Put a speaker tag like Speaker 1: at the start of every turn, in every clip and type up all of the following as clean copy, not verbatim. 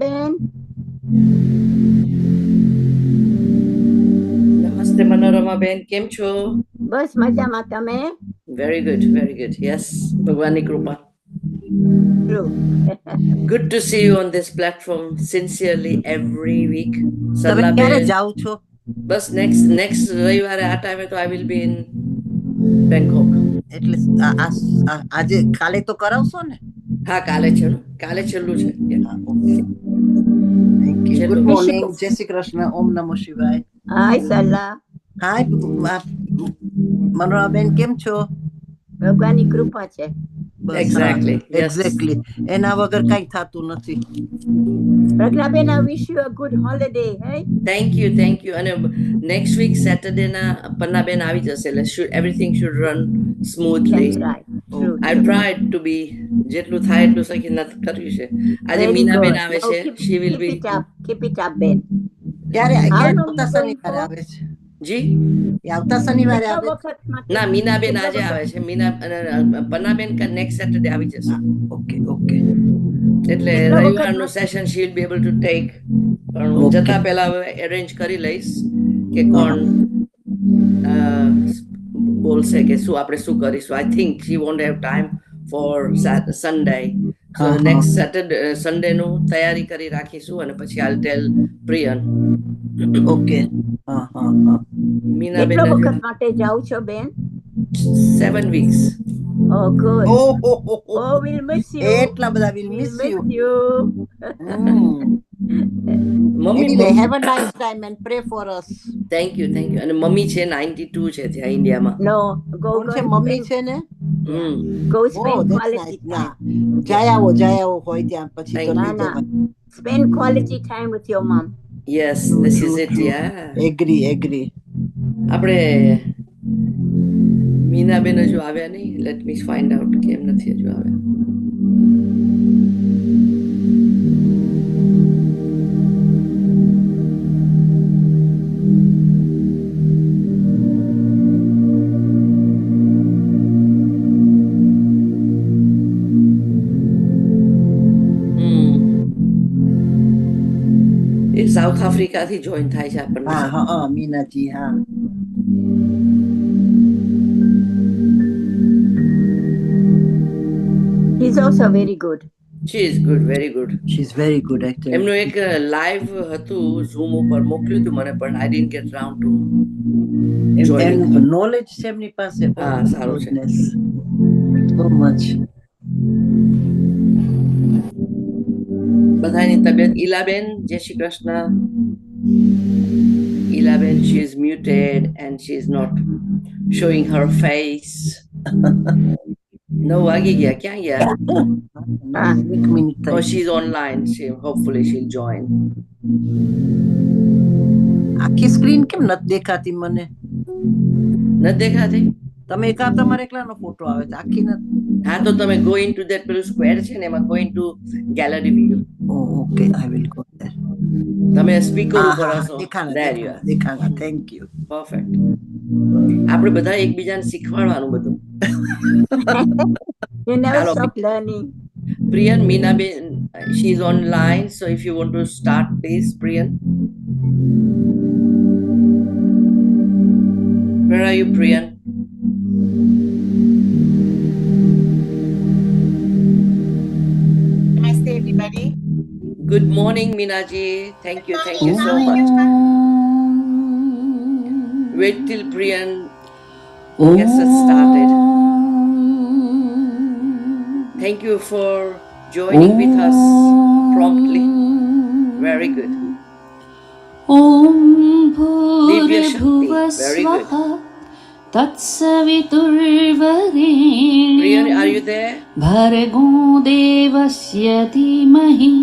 Speaker 1: બેન.
Speaker 2: નમસ્તે મનોરમા બેન, કેમ છો?
Speaker 1: બસ મજામાં, તમે?
Speaker 2: Very good, very good. Yes, ભગવાનની કૃપા. Good to see you on this platform sincerely every week.
Speaker 3: તમે ક્યારે જાઓ છો?
Speaker 2: બસ next રવિવારે આ ટાઈમે તો I will be in Bangkok.
Speaker 3: એટલે આજે કાલે તો કરાવશો ને?
Speaker 2: હા, કાલે છે ને, કાલે છેલ્લું છે.
Speaker 3: Thank you. ગુડ મોર્નિંગ, જય શ્રી કૃષ્ણ, ઓમ નમો શિવાય.
Speaker 1: હાય સલા.
Speaker 3: હાય મનોરમા બેન, કેમ છો?
Speaker 1: ભગવાનની કૃપા છે.
Speaker 3: એક્ઝેક્ટલી. એના વગર કઈ થતું નથી.
Speaker 1: Pragnaben, I wish you a good holiday. Hey?
Speaker 2: Thank you. અને next week Saturday ના પન્નાબેન આવી જશે, એટલે everything should run smoothly.
Speaker 1: That's right. True.
Speaker 2: I tried to be જેટલું થાય એટલું સખી નથી કર્યું છે. આજે મીનાબેન આવે છે. She will be
Speaker 1: keep it up બેન.
Speaker 3: ક્યારે આવતા શનિવારે આવે છે?
Speaker 2: જી
Speaker 3: આવતા શનિવારે આવે છે?
Speaker 2: ના, મીનાબેન આજે આવે છે. પન્નાબેન નેક્સ્ટ સેટરડે આવી જશે.
Speaker 3: ઓકે.
Speaker 2: એટલે રવિવારનું session she will be able to take. પણ હું જતા પહેલા અરેન્જ કરી લઈશ કે કોણ બોલશે કે શું આપણે શું કરીશું. I think she won't have time for Sunday. So next Saturday Sunday નું તૈયારી કરી રાખીશું અને પછી I'll tell Priyan.
Speaker 3: ઓકે.
Speaker 1: કેટલો વખત માટે જાવ છો બેન?
Speaker 2: 7 weeks.
Speaker 1: Oh, good. We'll miss you.
Speaker 3: એટલા બધા we'll miss you.
Speaker 2: Mummy,
Speaker 3: have a nice time and pray for us.
Speaker 2: Thank you. અને મમ્મી છે 92 છે ત્યાં ઇન્ડિયામાં.
Speaker 1: No, go
Speaker 3: છે મમ્મી છે ને?
Speaker 1: Go spend quality time.
Speaker 3: જાય આવો હોય ત્યાં પછી તો
Speaker 1: spend quality time with your mom.
Speaker 2: Yes, this is it. Yeah.
Speaker 3: Agree.
Speaker 2: આપણે મીનાબેન હજુ આવ્યા નહીં. લેટ મી ફાઇન્ડ આઉટ કેમ નથી હજુ આવ્યા. એ સાઉથ આફ્રિકાથી જોઈન થાય છે આપણને.
Speaker 3: હા મીનાજી. હા,
Speaker 1: He's also very good.
Speaker 2: She is good, very good.
Speaker 3: She's very good actually.
Speaker 2: એમનું એક લાઈવ હતું ઝૂમ ઉપર મોકલ્યું હતું મને, પણ I didn't get round to joining.
Speaker 3: Knowledge છે એમની પાસે.
Speaker 2: હા, સારું છે.
Speaker 3: So much.
Speaker 2: બધાની તબિયત. ઈલાબેન, જય Shri Krishna. Ilaben, she is muted and she is not showing her face. 9 વાગી ગયા, ક્યાં ગયા?
Speaker 3: એક minute.
Speaker 2: Oh, she's online. Hopefully she'll join.
Speaker 3: આખી સ્ક્રીન કેમ નથી દેખાતી મને?
Speaker 2: નથી દેખાતી?
Speaker 3: તમે તમારા એકલાનો ફોટો આવે છે, આખી નથી.
Speaker 2: હા, તો તમે go into that પેલું સ્ક્વેર છે ને, એમાં go into gallery view.
Speaker 3: Okay, I will go there.
Speaker 2: તમે સ્પીકર ઉપર હશો.
Speaker 3: દેખાણા. Thank you.
Speaker 2: Perfect. આપણે બધા એકબીજાને શીખવાડવાનું બધું.
Speaker 1: You never stop learning.
Speaker 2: Priyan, Meenaben, she's online, so if you want to start, please, Priyan. Where are you, Priyan?
Speaker 4: Namaste, everybody.
Speaker 2: Good morning, Minaji. Thank you so much. Wait till Priyan gets us started. Thank you for joining with us promptly. Very good.
Speaker 5: Om Bhurabhuva Swaha Tatsaviturvarenyam.
Speaker 2: Priyan, are you there?
Speaker 5: Bhargo Devasya Dhimahi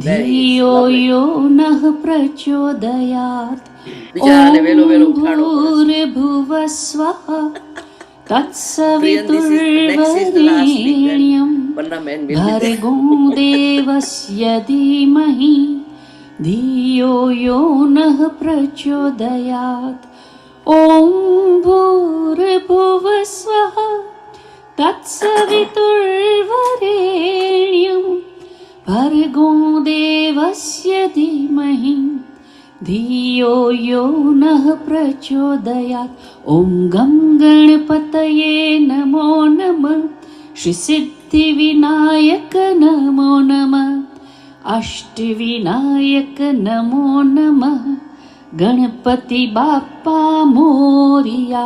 Speaker 5: Dhiyo Yo Nah Prachodayat. Om Bhurabhuva Swaha Tatsaviturvarenyam Bhargo Devasya Dhimahi Dhiyo Yo Nah Prachodayat. Om Bhurabhuva Swaha Tatsaviturvarenyam Bhargo भर्गो देवस्य धीमहि धियो यो नः प्रचोदयात् ॐ गं गणपतये नमो नमः श्रीसिद्धिविनायक नमो नमः अष्टविनायक नमो नमः गणपति बाप्पा मोरिया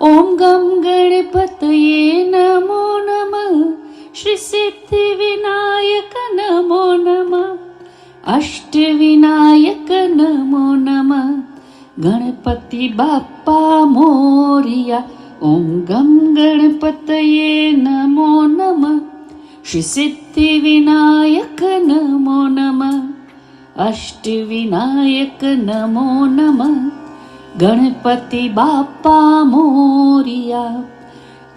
Speaker 5: ॐ गं गणपतये नमो नमः श्रीसिद्धिविनायक नमो नमः अष्टविनायक नमो नमः गणपति बाप्पा मोरिया ॐ गं गणपतये नमो नमः श्रीसिद्धिविनायक नमो नमः अष्टविनायक नमो नमः गणपति बाप्पा मोरिया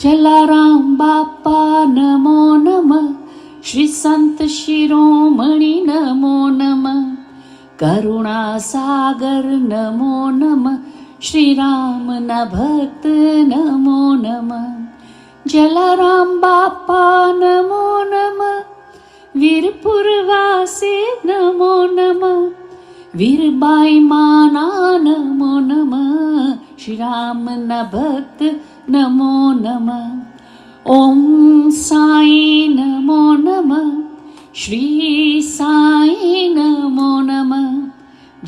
Speaker 5: जलाराम बाप्पा नमो नमः श्री संत शिरोमणि नमो नमः करुणा सागर नमो नमः श्री राम न भक्त नमो नमः जलाराम बाप्पा नमो नमः वीरपुरवासी नमो नमः वीरबाई माना नमो नमः श्री राम न भक्त नमो नमः ॐ साई नमो नमः श्री साई नमो नमः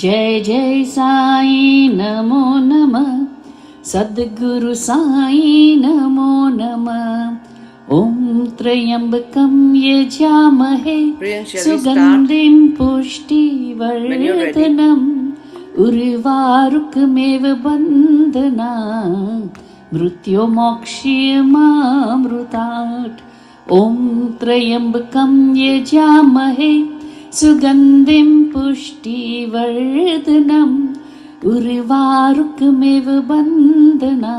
Speaker 5: जय जय साई नमो नमः सद्गुरु साई नमो नमः ॐ त्र्यम्बकं यजामहे
Speaker 2: Priyan, shall we start?
Speaker 5: सुगन्धिं पुष्टिवर्धनम् उर्वारुकमेव बन्धना मृत्युमोक्ष्यमामृतात् ॐ त्र्यम्बकं यजामहे सुगन्धिं पुष्टिवर्धनम् उर्वारुकमेव बन्धना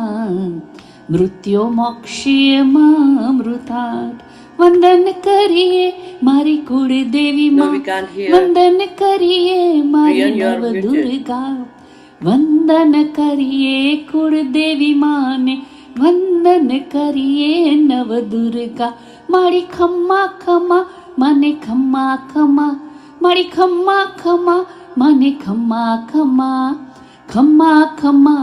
Speaker 5: मृत्युमोक्ष्यमामृतात् वंदन करिए मारी कुल देवी
Speaker 2: No,
Speaker 5: माँ
Speaker 2: we can't hear.
Speaker 5: वंदन करिए मारी
Speaker 2: Priyan, you are
Speaker 5: नव
Speaker 2: muted.
Speaker 5: दुर्गा वंदन करिए कुल देवी माँ ने वंदन करिए नव दुर्गा मारी खम्मा खम्मा माने खम्मा खम्मा मारी खम्मा खम्मा माने खम्मा खम्मा खम्मा खम्मा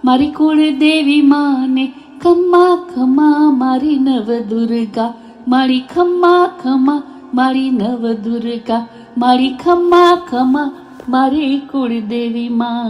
Speaker 5: मारी कुल देवी माँ ने खम्मा खम्मा मारी नव दुर्गा मारी खम्मा खम्मा मारी नव दुर्गा मारी खम्मा खम्मा मारी कुल देवी माँ.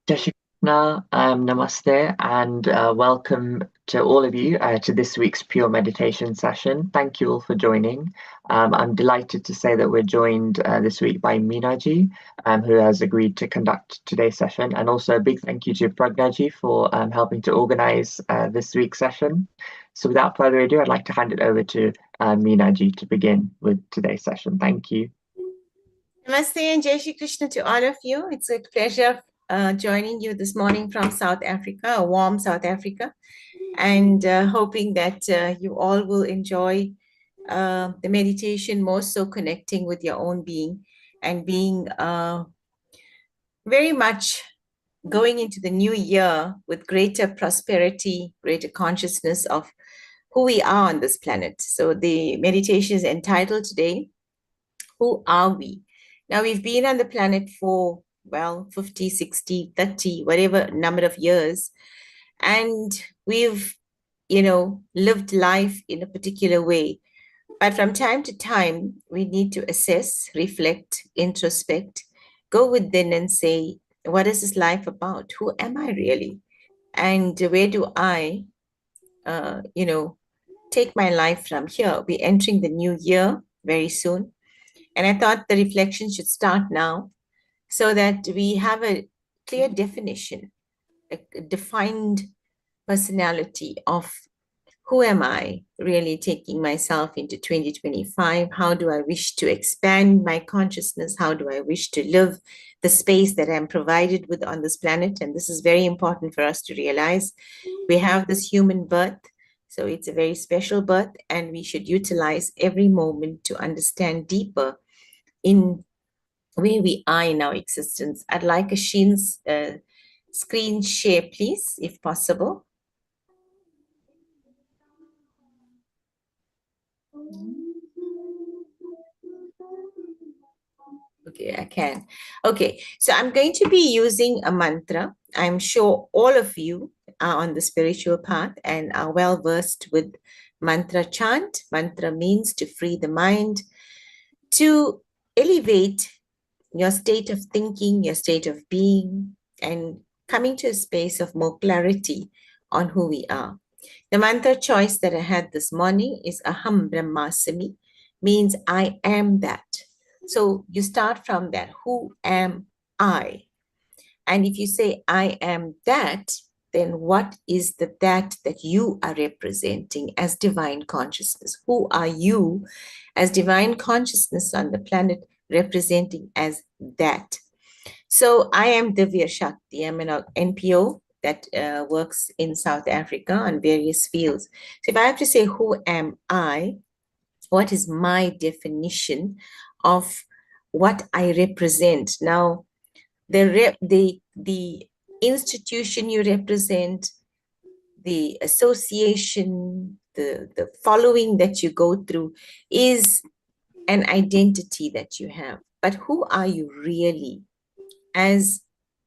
Speaker 4: Jai Shri Krishna, namaste, and welcome to all of you to this week's Pure Meditation session. Thank you all for joining. I'm delighted to say that we're joined this week by Meena ji, who has agreed to conduct today's session, and also a big thank you to Pragna ji for helping to organize this week's session. So without further ado, I'd like to hand it over to Meena ji to begin with today's session. Thank you.
Speaker 1: Namaste and Jai Shri Krishna to all of you. It's a pleasure joining you this morning from South Africa, a warm South Africa, and hoping that you all will enjoy the meditation, more so connecting with your own being and being very much going into the new year with greater prosperity, greater consciousness of who we are on this planet. So the meditation is entitled today, Who Are We? Now, we've been on the planet for, well, 50, 60, 30, whatever number of years. And we've, lived life in a particular way. But from time to time, we need to assess, reflect, introspect, go within and say, what is this life about? Who am I really? And where do I, take my life from here? We're entering the new year very soon. And I thought the reflection should start now so that we have a clear definition, a defined personality of who am I really taking myself into 2025? How do I wish to expand my consciousness? How do I wish to live the space that I'm provided with on this planet? And this is very important for us to realize. We have this human birth. So it's a very special birth, and we should utilize every moment to understand deeper in where we are in our existence. I'd like a screen share, please, if possible. Okay, I can. Okay, so I'm going to be using a mantra. I'm sure all of you are on the spiritual path and are well versed with mantra chant. Mantra means to free the mind, to elevate your state of thinking, your state of being, and coming to a space of more clarity on who we are. The mantra choice that I had this morning is Aham Brahmasmi, means I am that. So you start from that. Who am I? And if you say I am that, then what is the that you are representing as divine consciousness? Who are you as divine consciousness on the planet representing as that? So I am Divya Shakti. I'm an NPO that works in South Africa on various fields. So if I have to say who am I, what is my definition of what I represent? Now, the institution you represent, the association, the following that you go through is an identity that you have. But who are you really as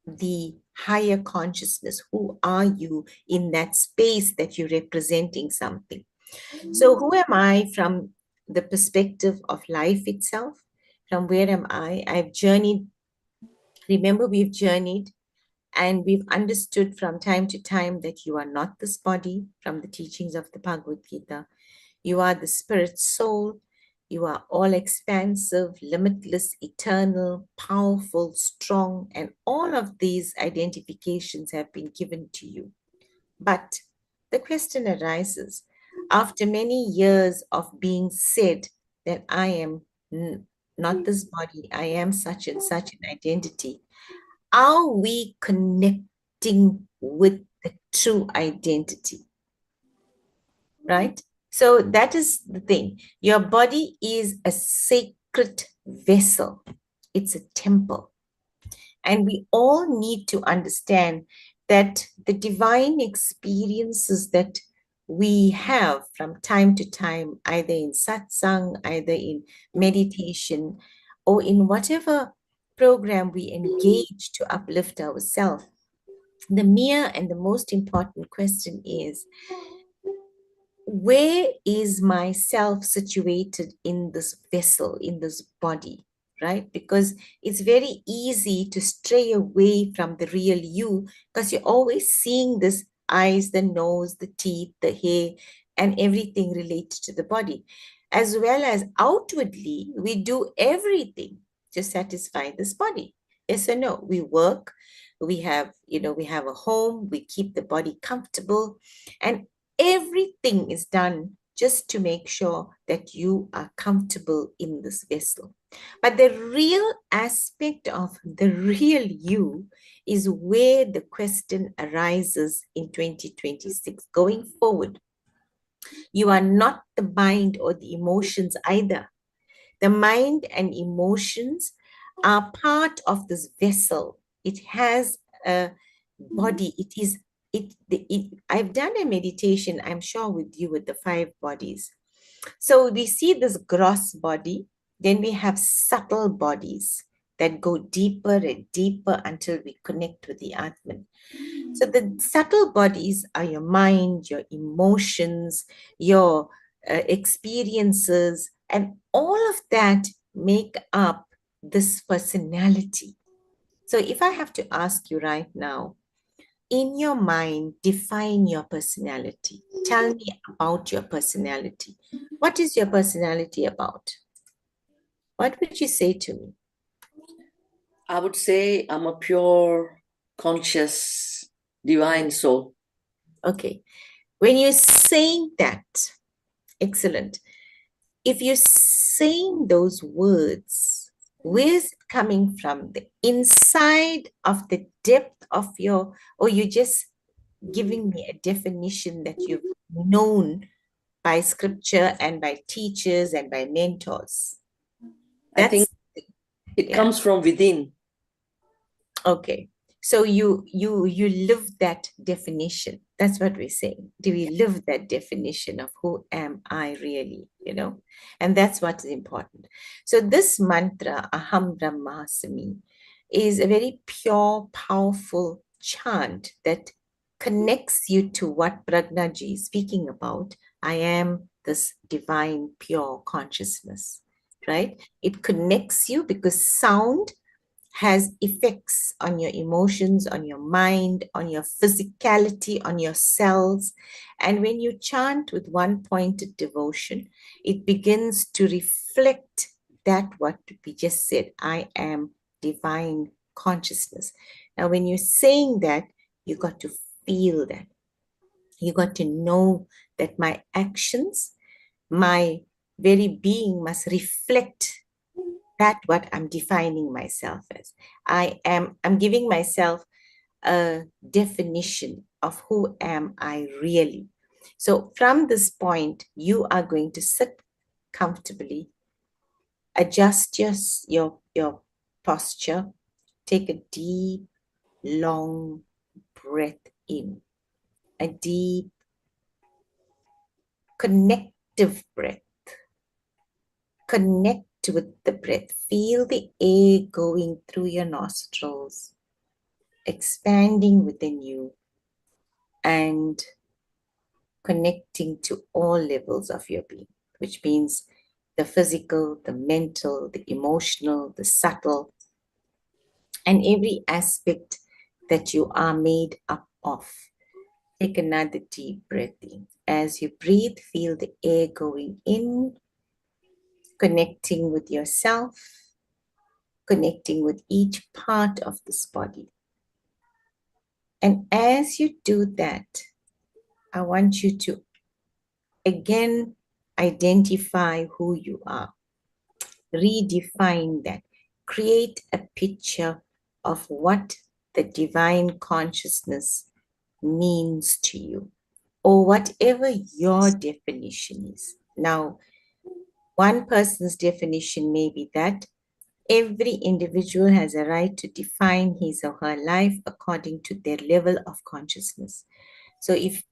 Speaker 1: the higher consciousness? Who are you in that space that you're representing something? So who am I from the perspective of life itself? From where am I? I've journeyed. Remember, we've journeyed and we've understood from time to time that you are not this body from the teachings of the Bhagavad Gita. You are the spirit soul. You are all expansive, limitless, eternal, powerful, strong, and all of these identifications have been given to you. But the question arises, after many years of being said that I am not this body, I am such and such an identity, are we connecting with the true identity? Right? So that is the thing. Your body is a sacred vessel. It's a temple. And we all need to understand that the divine experiences that we have from time to time, either in satsang, either in meditation, or in whatever program we engage to uplift ourselves, the mere and the most important question is, where is myself situated in this vessel, in this body, right? Because it's very easy to stray away from the real you because you're always seeing this eyes, the nose, the teeth, the hair, and everything related to the body. As well as outwardly, we do everything to satisfy this body. Yes or no? We work, we have a home, we keep the body comfortable, and everything is done just to make sure that you are comfortable in this vessel. But the real aspect of the real you is where the question arises in 2026. Going forward, you are not the mind or the emotions either. The mind and emotions are part of this vessel. It has a body. I've done a meditation, I'm sure, with you with the 5 bodies. So we see this gross body, then we have subtle bodies that go deeper and deeper until we connect with the Atman. So the subtle bodies are your mind, your emotions, your experiences, and all of that make up this personality. So if I have to ask you right now, in your mind, define your personality. Tell me about your personality. What is your personality about? What would you say to me?
Speaker 2: I would say I'm a pure, conscious, divine soul.
Speaker 1: Okay. When you're saying that, excellent. If you're saying those words, where's it coming from? The inside of the depth of your, or you're just giving me a definition that you've known by scripture and by teachers and by mentors?
Speaker 2: I think it comes from within.
Speaker 1: Okay. So you live that definition. That's what we're saying. Do we live that definition of who am I really, And that's what's important. So this mantra, Aham Brahmasmi, is a very pure, powerful chant that connects you to what Pragnaji is speaking about. I am this divine, pure consciousness, right? It connects you because sound has effects on your emotions, on your mind, on your physicality, on your cells. And when you chant with one pointed devotion, it begins to reflect that what we just said, I am divine consciousness. Now, when you're saying that, you got to feel that. You got to know that my actions, my very being must reflect that what I'm defining myself as. I'm giving myself a definition of who am I really. So from this point, you are going to sit comfortably, adjust your posture, take a deep, long breath in, a deep, connective breath. Connect with the breath. Feel the air going through your nostrils, expanding within you, and connecting to all levels of your being, which means the physical, the mental, the emotional, the subtle, and every aspect that you are made up of. Take another deep breath in. As you breathe, feel the air going in, connecting with yourself, connecting with each part of this body. And as you do that, I want you to again identify who you are. Redefine that. Create a picture of what the divine consciousness means to you, or whatever your definition is. Now, one person's definition may be that every individual has a right to define his or her life according to their level of consciousness. So if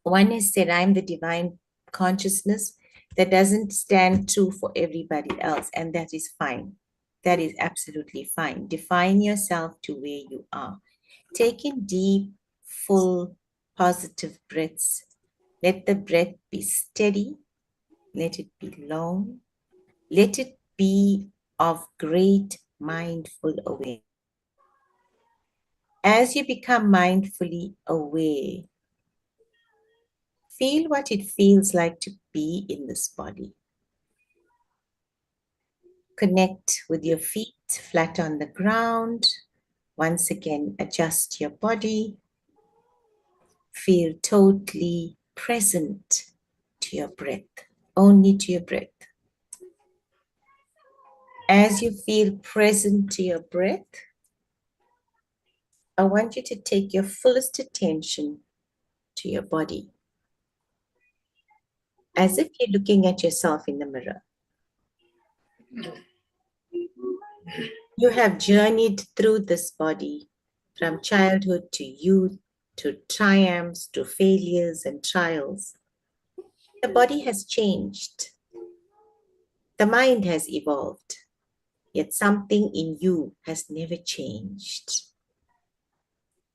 Speaker 1: one has said, I'm the divine consciousness, that doesn't stand true for everybody else, and that is fine. That is absolutely fine. Define yourself to where you are. Take in deep, full, positive breaths. Let the breath be steady. Let it be long. Let it be of great mindful awareness. As you become mindfully aware, feel what it feels like to be in this body. Connect with your feet flat on the ground. Once again, adjust your body. Feel totally present to your breath, only to your breath. As you feel present to your breath, I want you to take your fullest attention to your body, as if you're looking at yourself in the mirror. You have journeyed through this body from childhood to youth, to triumphs, to failures and trials. The body has changed. The mind has evolved, yet something in you has never changed.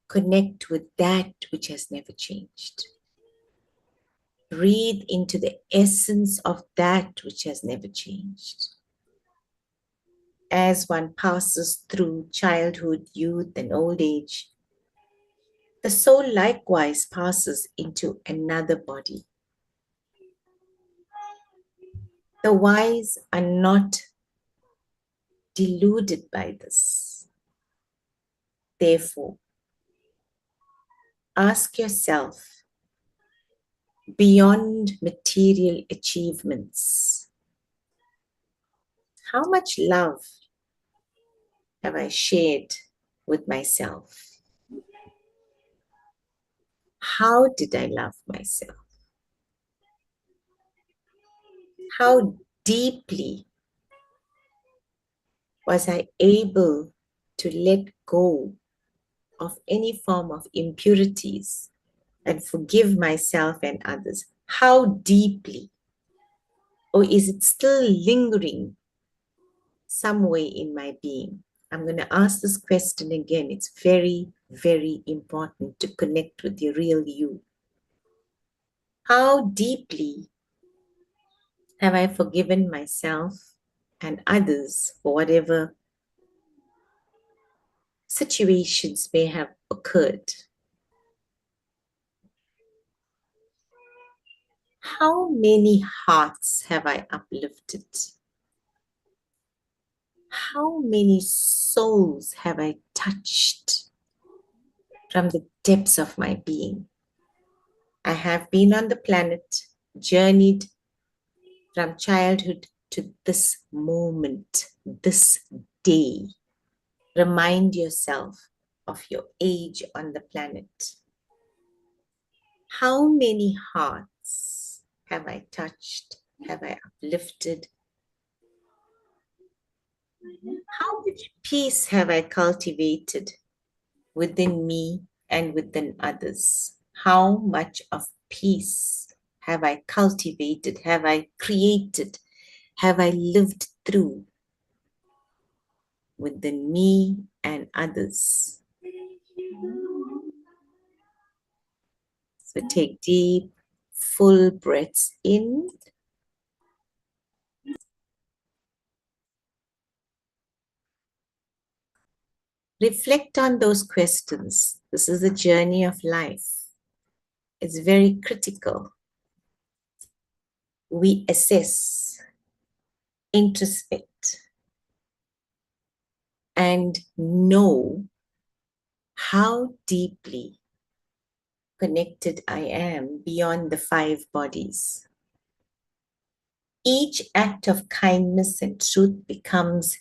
Speaker 1: Connect with that which has never changed. Breathe into the essence of that which has never changed. As one passes through childhood, youth, and old age, the soul likewise passes into another body. The wise are not deluded by this. Therefore, ask yourself, beyond material achievements, how much love have I shared with myself? How did I love myself? How deeply was I able to let go of any form of impurities and forgive myself and others? How deeply? Or is it still lingering some way in my being? I'm going to ask this question again. It's very, very important to connect with your real you. How deeply have I forgiven myself and others for whatever situations may have occurred? How many hearts have I uplifted? How many souls have I touched from the depths of my being? I have been on the planet, journeyed from childhood to this moment, this day. Remind yourself of your age on the planet. How many hearts have I touched? Have I uplifted? How much peace have I cultivated within me and within others? How much of peace have I cultivated? Have I created? Have I lived through within me and others? So take deep, full breaths in. Reflect on those questions. This is a journey of life. It's very critical. We assess, introspect, and know how deeply connected I am beyond the 5 bodies. Each act of kindness and truth becomes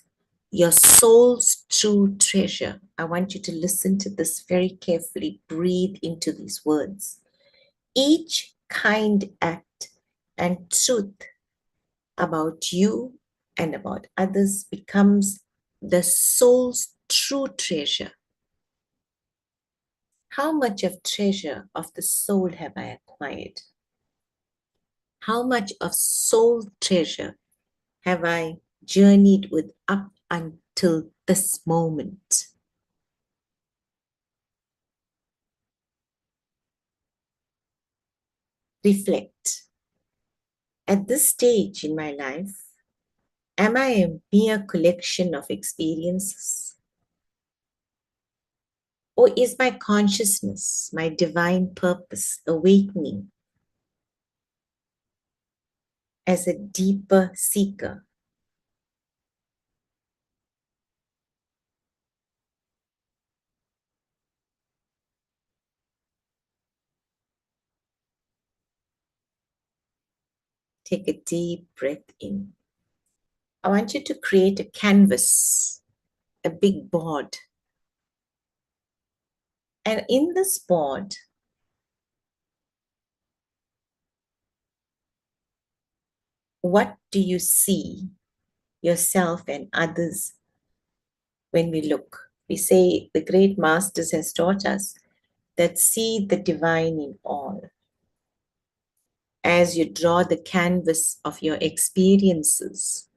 Speaker 1: your soul's true treasure. I want you to listen to this very carefully. Breathe into these words. Each kind act and truth about you and about others becomes the soul's true treasure. How much of treasure of the soul have I acquired? How much of soul treasure have I journeyed with up until this moment? Reflect. At this stage in my life, am I a mere collection of experiences? Or is my consciousness, my divine purpose, awakening as a deeper seeker? Take a deep breath in. I want you to create a canvas, a big board. And in this board, what do you see yourself and others when we look? We say the great masters has taught us that see the divine in all. As you draw the canvas of your experiences,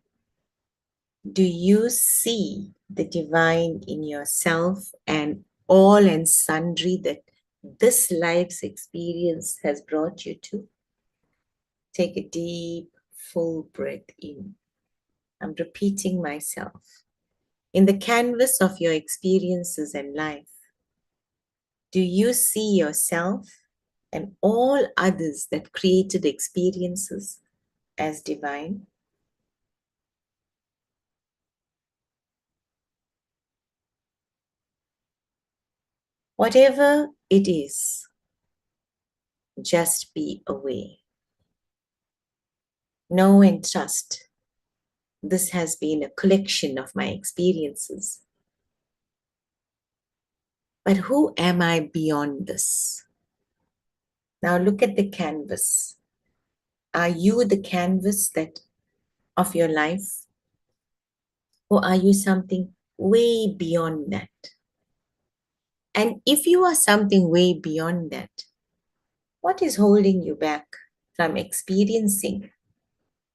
Speaker 1: do you see the divine in yourself and all and sundry that this life's experience has brought you to? Take a deep, full breath in. I'm repeating myself. In the canvas of your experiences and life, do you see yourself and all others that created experiences as divine? Whatever it is, just be aware. Know and trust this has been a collection of my experiences. But who am I beyond this? Now look at the canvas. Are you the canvas of your life? Or are you something way beyond that? And if you are something way beyond that, what is holding you back from experiencing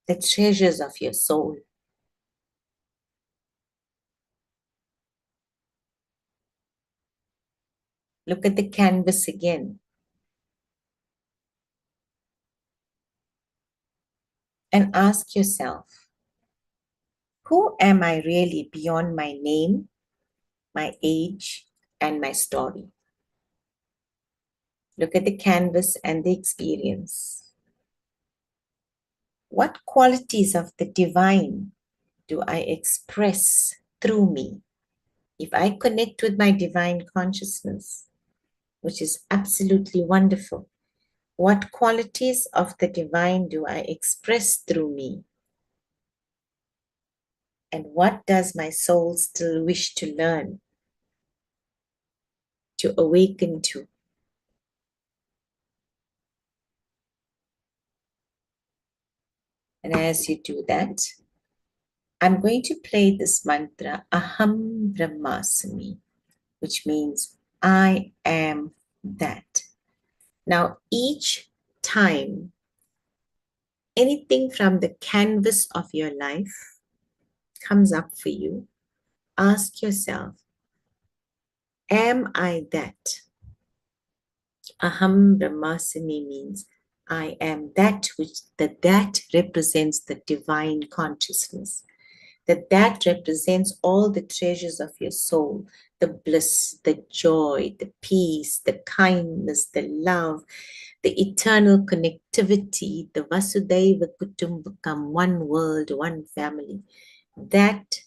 Speaker 1: the treasures of your soul? Look at the canvas again. And ask yourself, who am I really beyond my name, my age, and my story? Look at the canvas and the experience. What qualities of the divine do I express through me? If I connect with my divine consciousness, which is absolutely wonderful, what qualities of the divine do I express through me? And what does my soul still wish to learn, to awaken to? And as you do that, I'm going to play this mantra, Aham Brahmasmi, which means I am that. Now, each time anything from the canvas of your life comes up for you, ask yourself, am I that? Aham Brahmasmi means I am that which that represents the divine consciousness. That represents all the treasures of your soul, the bliss, the joy, the peace, the kindness, the love, the eternal connectivity, the Vasudhaiva Kutumbakam, one world, one family. That,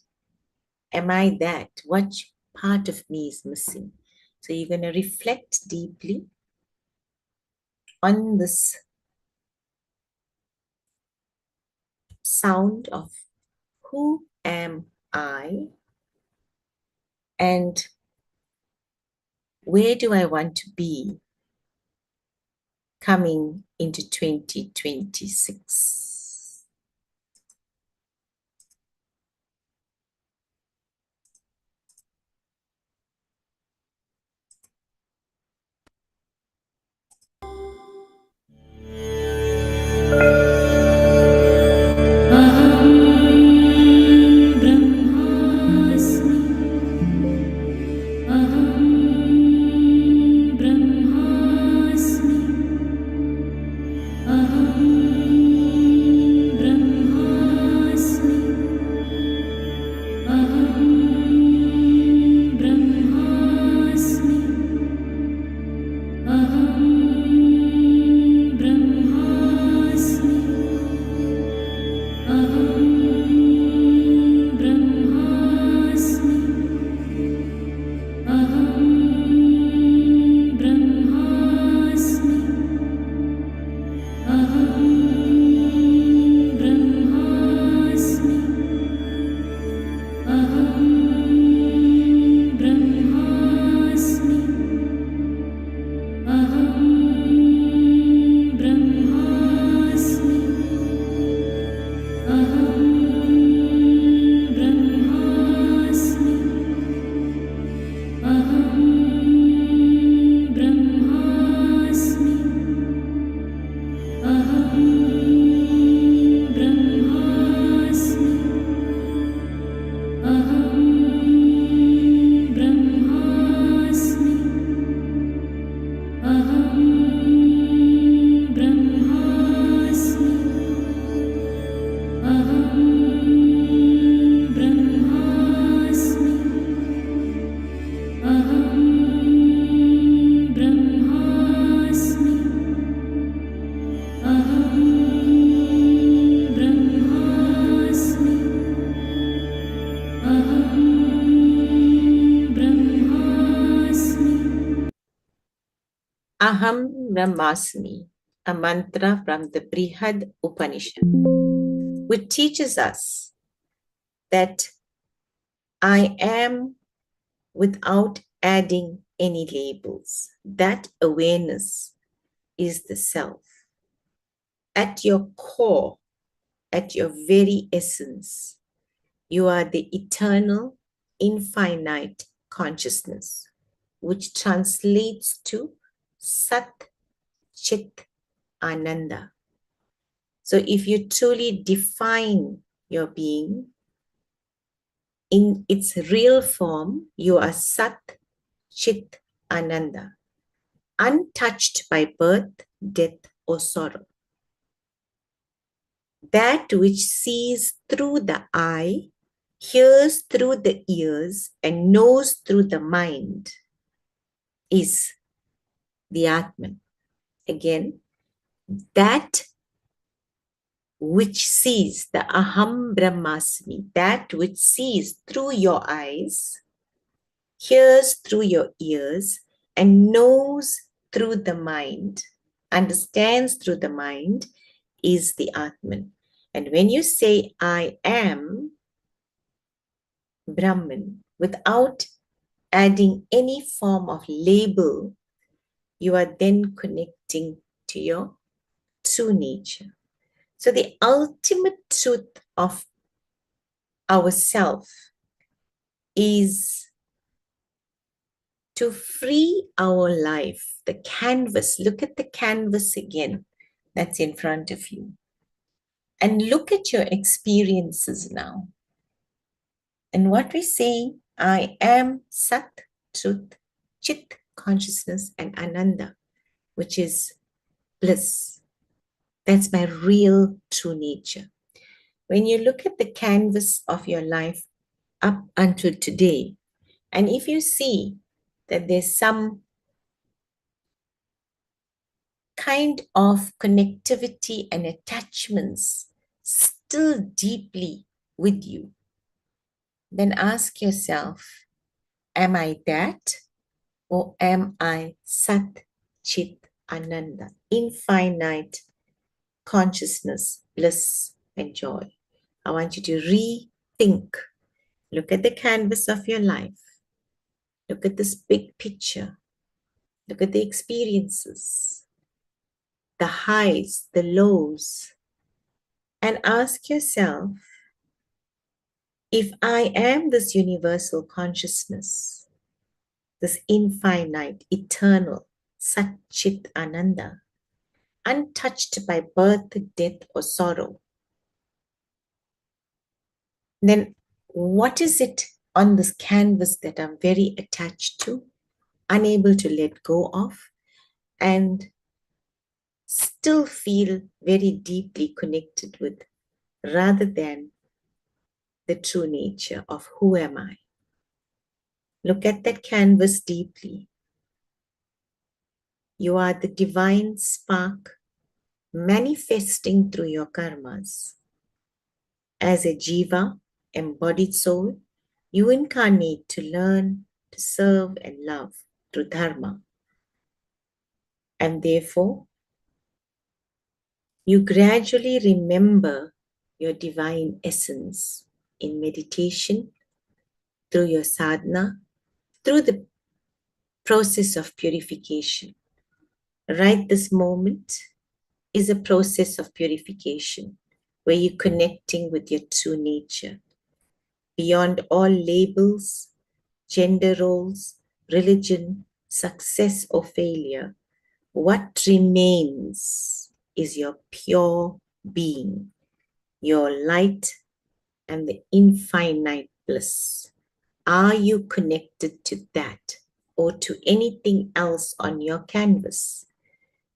Speaker 1: am I that? What part of me is missing? So you're going to reflect deeply on this sound of who am I and where do I want to be coming into 2026? Aham Brahmasmi, a mantra from the Brihad Upanishad, which teaches us that I am without adding any labels. That awareness is the self. At your core, at your very essence, you are the eternal, infinite consciousness, which translates to Sat Chit Ananda. So if you truly define your being in its real form, you are Sat Chit Ananda, untouched by birth, death, or sorrow. That which sees through the eye, hears through the ears, and knows through the mind is the Atman. Again, that which sees, the Aham Brahmasmi, that which sees through your eyes, hears through your ears, and knows through the mind, understands through the mind, is the Atman. And when you say, I am Brahman, without adding any form of label, you are then connecting to your true nature. So the ultimate truth of ourself is to free our life, the canvas. Look at the canvas again that's in front of you. And look at your experiences now. And what we say, I am Sat, Truth, Chit, consciousness, and Ananda, which is bliss. That's my real true nature. When you look at the canvas of your life up until today, and if you see that there's some kind of connectivity and attachments still deeply with you, then ask yourself, am I that? Or am I Sat, Chit, Ananda, infinite consciousness, bliss, and joy? I want you to rethink. Look at the canvas of your life. Look at this big picture. Look at the experiences, the highs, the lows, and ask yourself, if I am this universal consciousness, this infinite, eternal, Sat Chit Ananda, untouched by birth, death, or sorrow, then what is it on this canvas that I'm very attached to, unable to let go of, and still feel very deeply connected with, rather than the true nature of who am I? Look at that canvas deeply. You are the divine spark manifesting through your karmas. As a jiva, embodied soul, you incarnate to learn, to serve, and love through dharma. And therefore, you gradually remember your divine essence in meditation, through your sadhana, through the process of purification. Right this moment is a process of purification where you're connecting with your true nature. Beyond all labels, gender roles, religion, success or failure, what remains is your pure being, your light and the infinite bliss. Are you connected to that or to anything else on your canvas?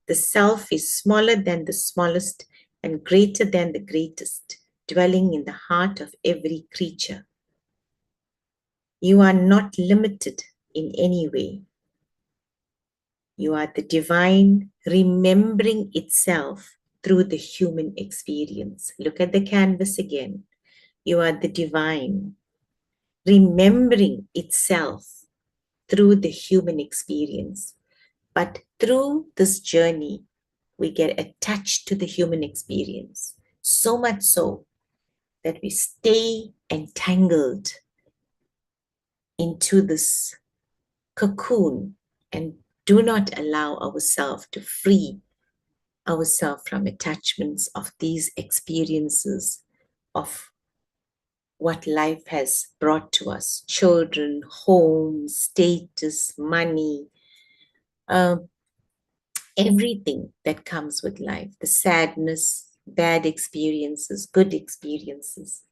Speaker 1: The self is smaller than the smallest and greater than the greatest, dwelling in the heart of every creature. You are not limited in any way. You are the divine remembering itself through the human experience. Look at the canvas again. You are the divine remembering itself through the human experience. But through this journey, we get attached to the human experience, so much so that we stay entangled into this cocoon and do not allow ourselves to free ourselves from attachments of these experiences of what life has brought to us: children, home, status, money, everything that comes with life, the sadness, bad experiences, good experiences.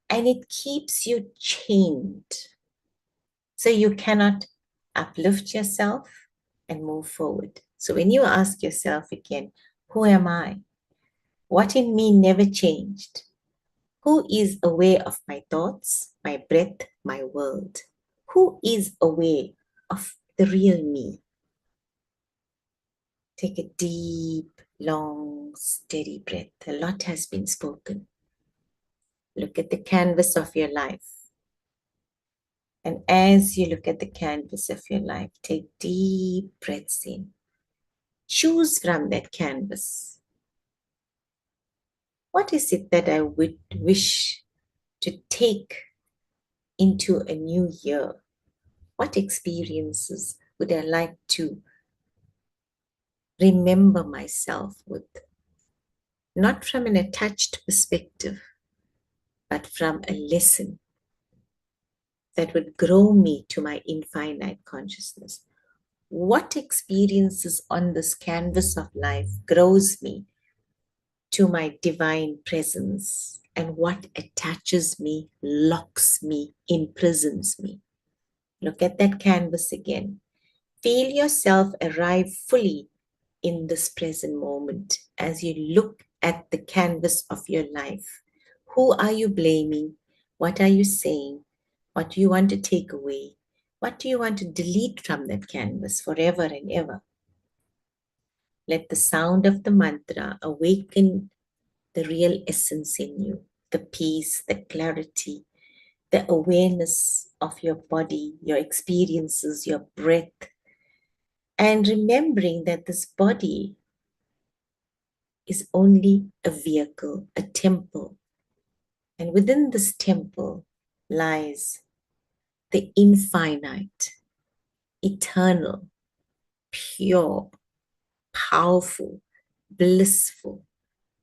Speaker 1: And it keeps you chained. So you cannot uplift yourself and move forward. So when you ask yourself again, who am I? What in me never changed? Who is aware of my thoughts, my breath, my world? Who is aware of the real me? Take a deep, long, steady breath. A lot has been spoken. Look at the canvas of your life. And as you look at the canvas of your life, take deep breaths in. Choose from that canvas. What is it that I would wish to take into a new year? What experiences would I like to remember myself with? Not from an attached perspective, but from a lesson that would grow me to my infinite consciousness. What experiences on this canvas of life grows me to my divine presence, and what attaches me, locks me, imprisons me? Look at that canvas again. Feel yourself arrive fully in this present moment as you look at the canvas of your life. Who are you blaming? What are you saying? What do you want to take away? What do you want to delete from that canvas forever and ever? Let the sound of the mantra awaken the real essence in you, the peace, the clarity, the awareness of your body, your experiences, your breath, and remembering that this body is only a vehicle, a temple. And within this temple lies the infinite, eternal, pure, powerful, blissful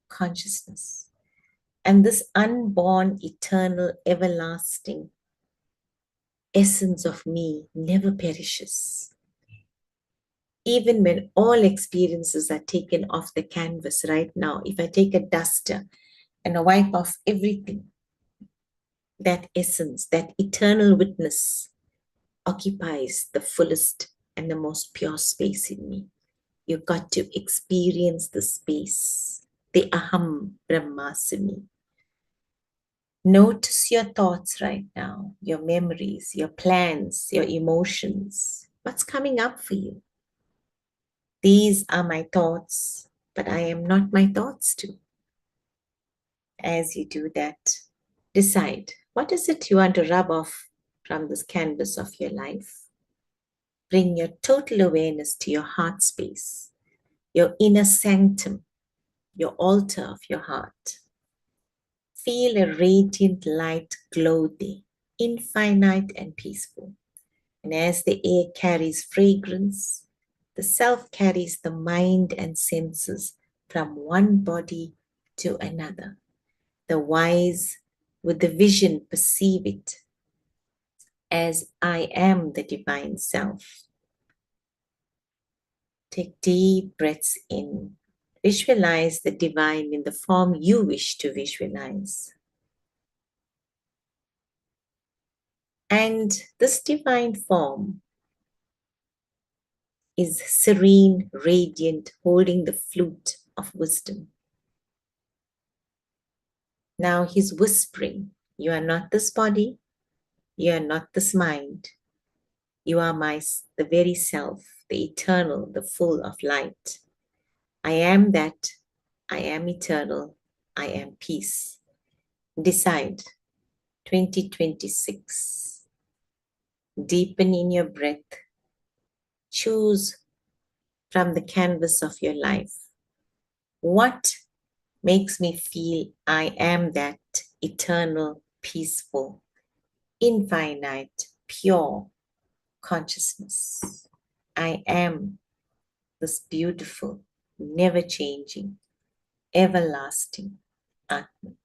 Speaker 1: consciousness. And this unborn, eternal, everlasting essence of me never perishes. Even when all experiences are taken off the canvas right now, if I take a duster and I wipe off everything, that essence, that eternal witness occupies the fullest and the most pure space in me. You've got to experience the space, the Aham Brahmasmi. Notice your thoughts right now, your memories, your plans, your emotions. What's coming up for you? These are my thoughts, but I am not my thoughts too. As you do that, decide, what is it you want to rub off from this canvas of your life? Bring your total awareness to your heart space, your inner sanctum, your altar of your heart. Feel a radiant light glow there, infinite and peaceful. And as the air carries fragrance, the self carries the mind and senses from one body to another. The wise with the vision perceive it as I am the divine self. Take deep breaths in. Visualize the divine in the form you wish to visualize. And this divine form is serene, radiant, holding the flute of wisdom. Now he's whispering, you are not this body, you are not this mind. You are the very self, the eternal, the full of light. I am that, I am eternal, I am peace. Decide, 2026. Deepen in your breath. Choose from the canvas of your life. What makes me feel I am that eternal, peaceful, infinite, pure consciousness? I am this beautiful, never changing, everlasting Atman.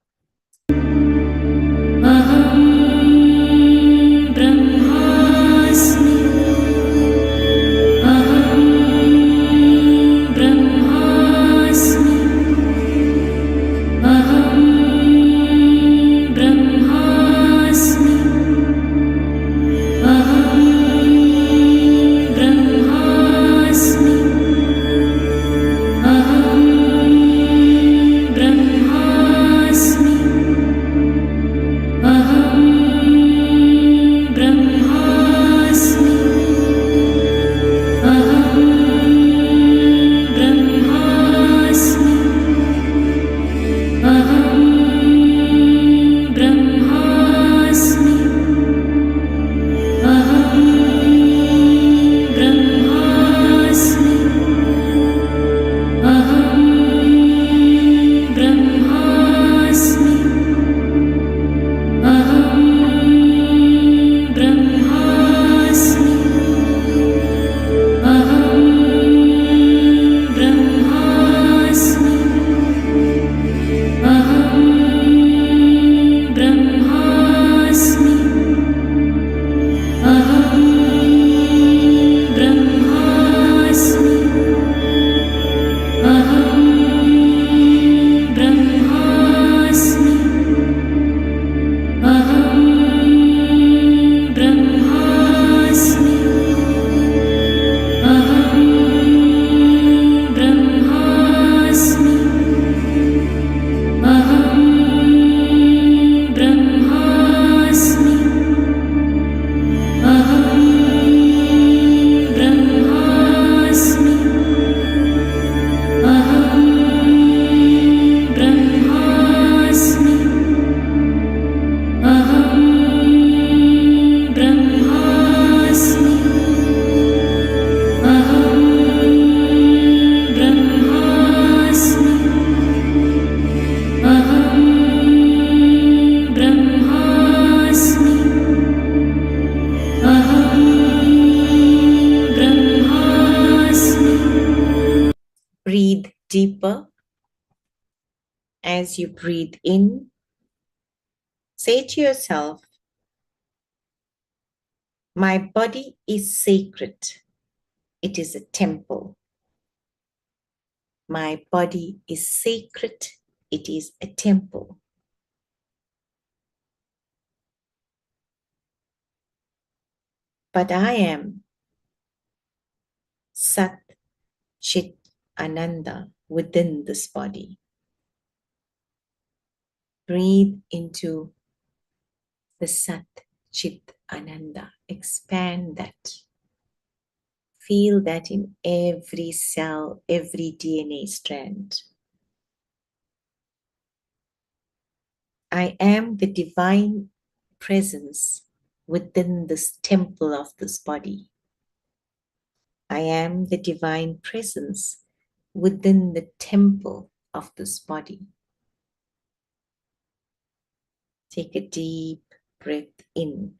Speaker 1: deeper. As you breathe in, say to yourself, my body is sacred. It is a temple. My body is sacred. It is a temple. But I am Sat Chit Ananda within this body. Breathe into the Sat Chit Ananda. Expand that. Feel that in every cell, every DNA strand. I am the divine presence within this temple of this body. I am the divine presence within the temple of this body. Take a deep breath in.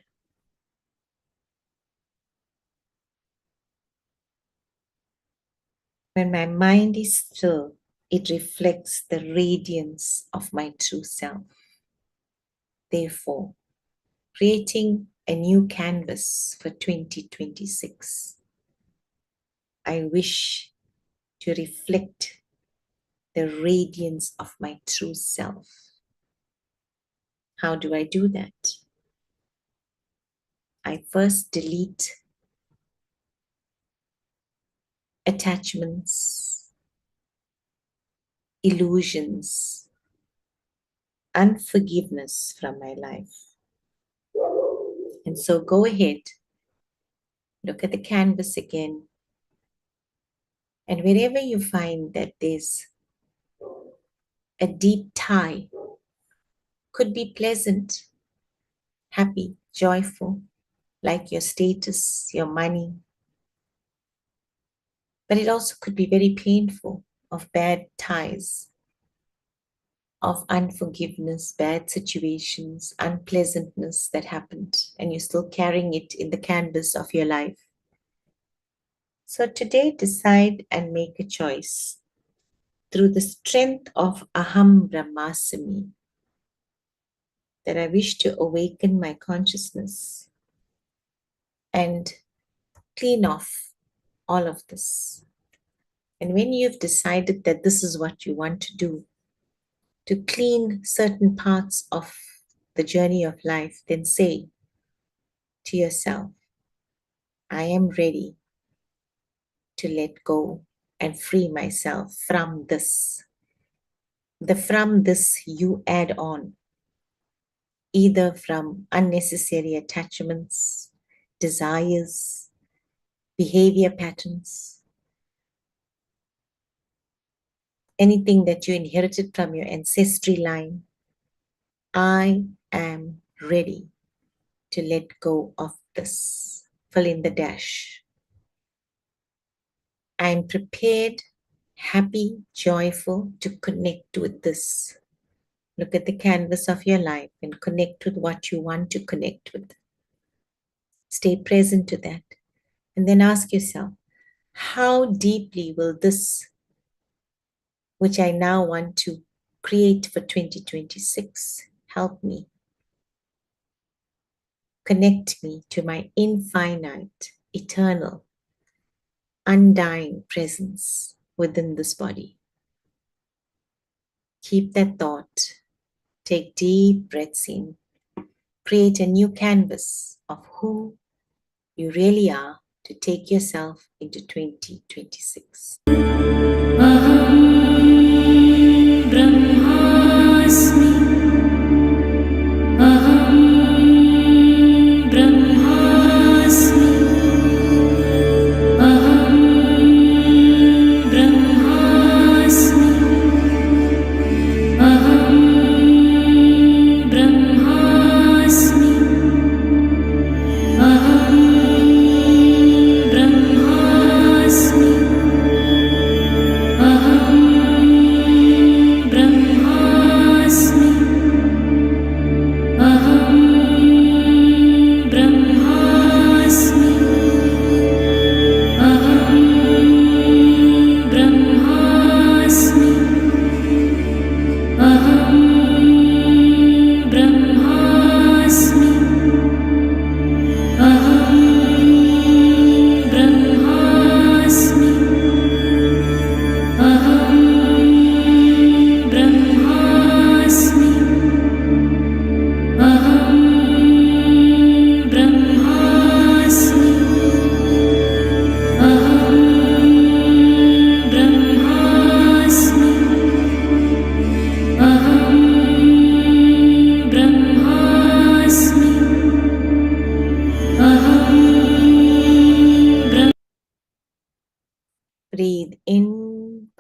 Speaker 1: When my mind is still, it reflects the radiance of my true self. Therefore, creating a new canvas for 2026, I wish to reflect the radiance of my true self. How do I do that? I first delete attachments, illusions, unforgiveness from my life. And so go ahead, look at the canvas again, and wherever you find that there's a deep tie, could be pleasant, happy, joyful, like your status, your money, but it also could be very painful, of bad ties, of unforgiveness, bad situations, unpleasantness that happened, and you're still carrying it in the canvas of your life. So today, decide and make a choice through the strength of Aham Brahmasmi that I wish to awaken my consciousness and clean off all of this. And when you've decided that this is what you want to do, to clean certain parts of the journey of life, then say to yourself, I am ready to let go and free myself from this. The from this you add on, either from unnecessary attachments, desires, behavior patterns, anything that you inherited from your ancestry line. I am ready to let go of this. Fill in the dash. I am prepared, happy, joyful to connect with this. Look at the canvas of your life and connect with what you want to connect with. Stay present to that. And then ask yourself, how deeply will this, which I now want to create for 2026, help me? Connect me to my infinite, eternal, undying presence within this body. Keep that thought. Take deep breaths in. Create a new canvas of who you really are to take yourself into 2026.
Speaker 5: Aham Brahmasmi. Aham Brahmasmi. Aham Brahmasmi. Aham Brahmasmi. Aham Brahmasmi.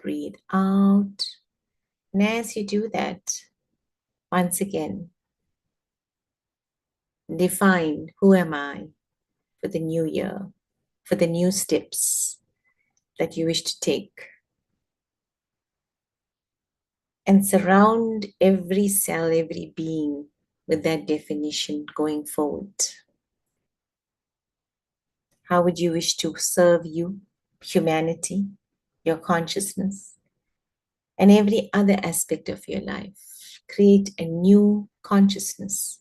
Speaker 1: breathe out. And as you do that, once again, define who am I for the new year, for the new steps that you wish to take. And surround every cell, every being with that definition going forward. How would you wish to serve you, humanity, your consciousness, and every other aspect of your life? Create a new consciousness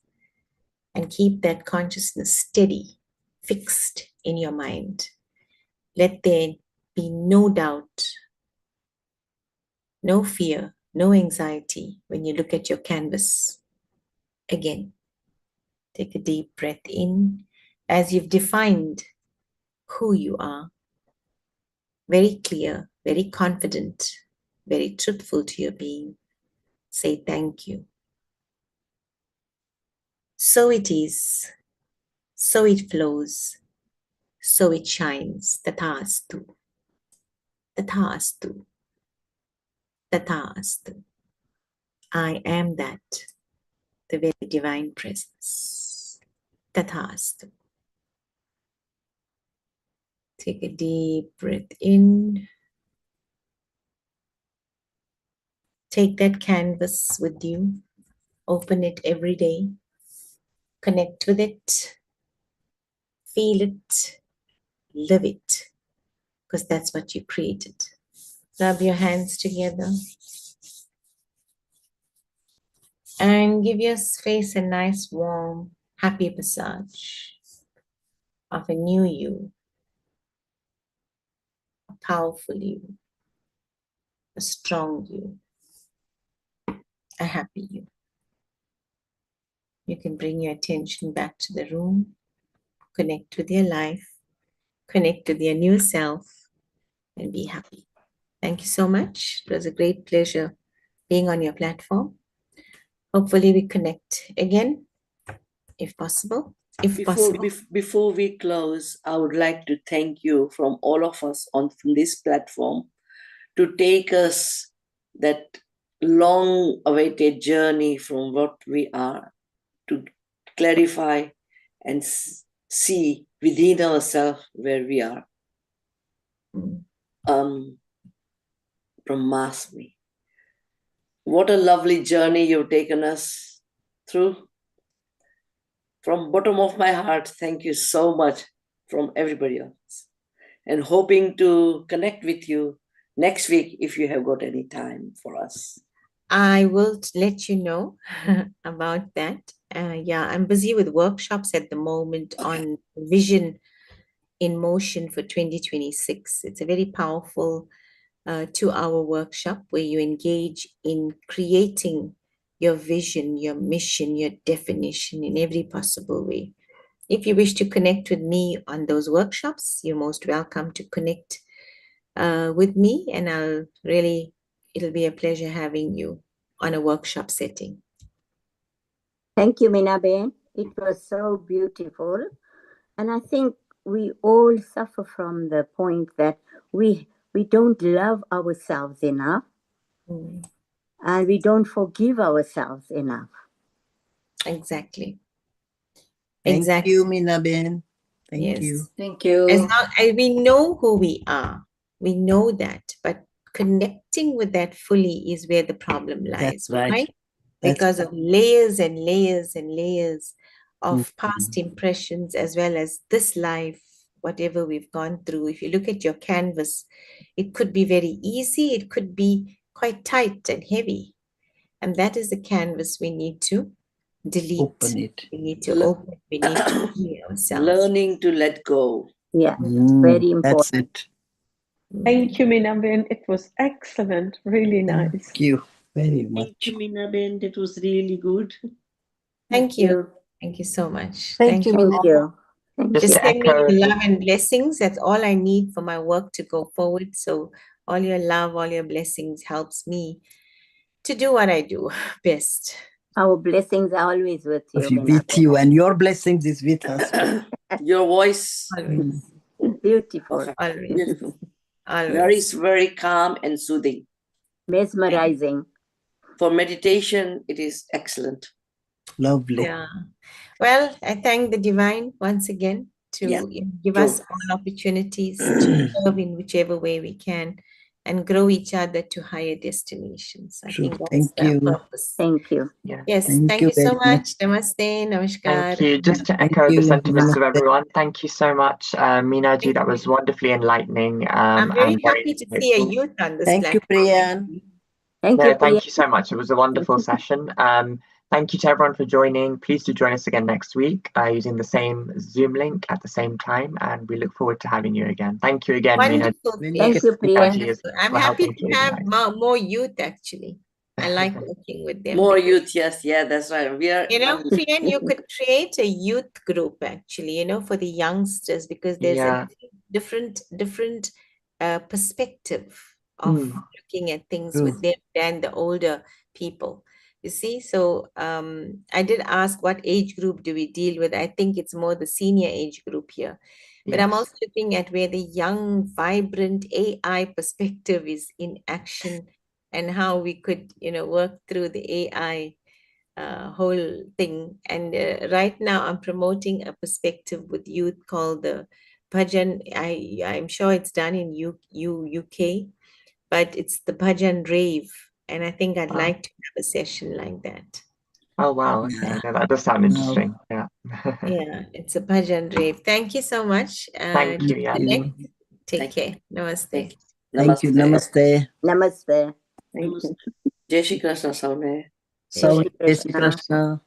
Speaker 1: and keep that consciousness steady, fixed in your mind. Let there be no doubt, no fear, no anxiety when you look at your canvas. Again, take a deep breath in as you've defined who you are. Very clear, very confident, very truthful to your being. Say thank you. So it is, so it flows, so it shines. Tathastu. Tathastu. Tathastu. I am that, the very divine presence. Tathastu. Take a deep breath in. Take that canvas with you. Open it every day. Connect with it. Feel it. Live it. Because that's what you created. Rub your hands together. And give your face a nice, warm, happy massage of a new you. A powerful you. A strong you. A happy you. You can bring your attention back to the room, connect with your life, connect with your new self, and be happy. Thank you so much. It was a great pleasure being on your platform. Hopefully we connect again, if possible.
Speaker 2: Before we close, I would like to thank you from all of us from this platform to take us that long-awaited journey from what we are to clarify and see within ourselves where we are. From Masmi. What a lovely journey you've taken us through. From bottom of my heart, thank you so much from everybody else. And hoping to connect with you next week if you have got any time for us.
Speaker 1: I will let you know about that. Yeah, I'm busy with workshops at the moment on vision in motion for 2026. It's a very powerful 2-hour workshop where you engage in creating your vision, your mission, your definition in every possible way. If you wish to connect with me on those workshops, you're most welcome to connect with me, and it'll be a pleasure having you on a workshop setting.
Speaker 6: Thank you, Minaben. It was so beautiful. And I think we all suffer from the point that we don't love ourselves enough. And we don't forgive ourselves enough.
Speaker 1: Exactly.
Speaker 3: Thank you, Minaben. Thank you.
Speaker 6: Thank you.
Speaker 1: As long as we know who we are, we know that, but connecting with that fully is where the problem lies,
Speaker 3: That's right.
Speaker 1: Because of layers and layers and layers of past impressions, as well as this life, whatever we've gone through. If you look at your canvas, it could be very easy, it could be quite tight and heavy. And that is the canvas we need to delete.
Speaker 3: Open it.
Speaker 1: We need to open, we need to heal ourselves.
Speaker 2: Learning to let go.
Speaker 6: Yeah, very important.
Speaker 3: That's it.
Speaker 7: Thank you, Minaben. It was excellent. Really nice.
Speaker 3: Thank you very much.
Speaker 8: Thank you, Minaben. That was really good.
Speaker 1: Thank you. Thank you so much.
Speaker 6: Thank you. Thank you.
Speaker 1: Just
Speaker 4: to
Speaker 1: send me
Speaker 4: echo-
Speaker 1: your love and blessings. That's all I need for my work to go forward. So all your love, all your blessings helps me to do what I do best.
Speaker 6: Our blessings are always with you.
Speaker 3: With you, and your blessings is with us.
Speaker 2: Your voice.
Speaker 1: Always.
Speaker 6: Beautiful.
Speaker 1: Always.
Speaker 2: Beautiful.
Speaker 1: Always.
Speaker 2: very calm and soothing.
Speaker 6: Mesmerizing.
Speaker 2: For meditation, it is excellent.
Speaker 3: Lovely.
Speaker 1: Yeah. Well, I thank the divine once again to
Speaker 2: Yeah,
Speaker 1: give
Speaker 2: true.
Speaker 1: us all opportunities to serve in whichever way we can and grow each other to higher destinations. I
Speaker 3: True.
Speaker 1: think that's
Speaker 3: Thank
Speaker 1: the
Speaker 3: you.
Speaker 1: purpose.
Speaker 6: Thank you.
Speaker 4: Yeah.
Speaker 1: Yes,
Speaker 3: Thank
Speaker 1: thank
Speaker 3: you
Speaker 1: you so
Speaker 3: very much.
Speaker 1: much. Namaste, namaskar.
Speaker 4: Thank you. Just to
Speaker 3: Thank
Speaker 4: echo the
Speaker 3: you.
Speaker 4: sentiments of
Speaker 3: Namaste.
Speaker 4: everyone, thank you so much, Meena ji.
Speaker 1: Thank
Speaker 4: That was
Speaker 1: you.
Speaker 4: wonderfully enlightening
Speaker 1: I'm very
Speaker 4: and very
Speaker 1: happy to see a
Speaker 4: insightful.
Speaker 1: youth on this
Speaker 3: Thank you,
Speaker 1: platform.
Speaker 3: Priyan.
Speaker 1: actually.
Speaker 6: Thank
Speaker 4: No,
Speaker 6: you, Priya.
Speaker 4: thank you so much. It was a wonderful session. Thank you to everyone for joining. Please do join us again next week using the same Zoom link at the same time, and we look forward to having you again. Thank you again, Meena.
Speaker 1: Wonderful.
Speaker 3: Thank
Speaker 1: Yes,
Speaker 6: you, Priya.
Speaker 1: wonderful. I'm
Speaker 4: for
Speaker 1: happy
Speaker 4: helping
Speaker 1: to
Speaker 4: to
Speaker 1: have
Speaker 4: organize.
Speaker 1: more youth actually. I like working with them.
Speaker 2: More
Speaker 1: because,
Speaker 2: youth, yes, yeah, that's right. We are,
Speaker 1: you know, Priyan, you could create a youth group actually, you know, for the youngsters because there's
Speaker 4: Yeah.
Speaker 1: a different perspective of looking at things
Speaker 3: True.
Speaker 1: with them than the older people. You see, so I did ask what age group do we deal with? I think it's more the senior age group here. But I'm
Speaker 4: Yes.
Speaker 1: also looking at where the young, vibrant AI perspective is in action and how we could, you know, work through the AI whole thing. And right now I'm promoting a perspective with youth called the Bhajan. I'm sure it's done in UK, but it's the Bhajan Rave. And I think I'd
Speaker 4: Wow.
Speaker 1: like to have a session like that.
Speaker 4: Oh, wow. Okay.
Speaker 3: Yeah.
Speaker 4: No, that does sound interesting. Yeah.
Speaker 1: Yeah, it's a Bhajan Rave. Thank you so much.
Speaker 4: Thank
Speaker 1: Do
Speaker 4: you. Yeah.
Speaker 1: connect. Take
Speaker 2: Thank
Speaker 1: care. Namaste.
Speaker 3: Thank you.
Speaker 2: Namaste.
Speaker 3: Namaste.
Speaker 6: Namaste.
Speaker 7: Thank you.
Speaker 2: Jai Shri Krishna, Saune.
Speaker 3: So,
Speaker 6: Shri
Speaker 3: Jai Shri
Speaker 6: Krishna.
Speaker 3: Krishna.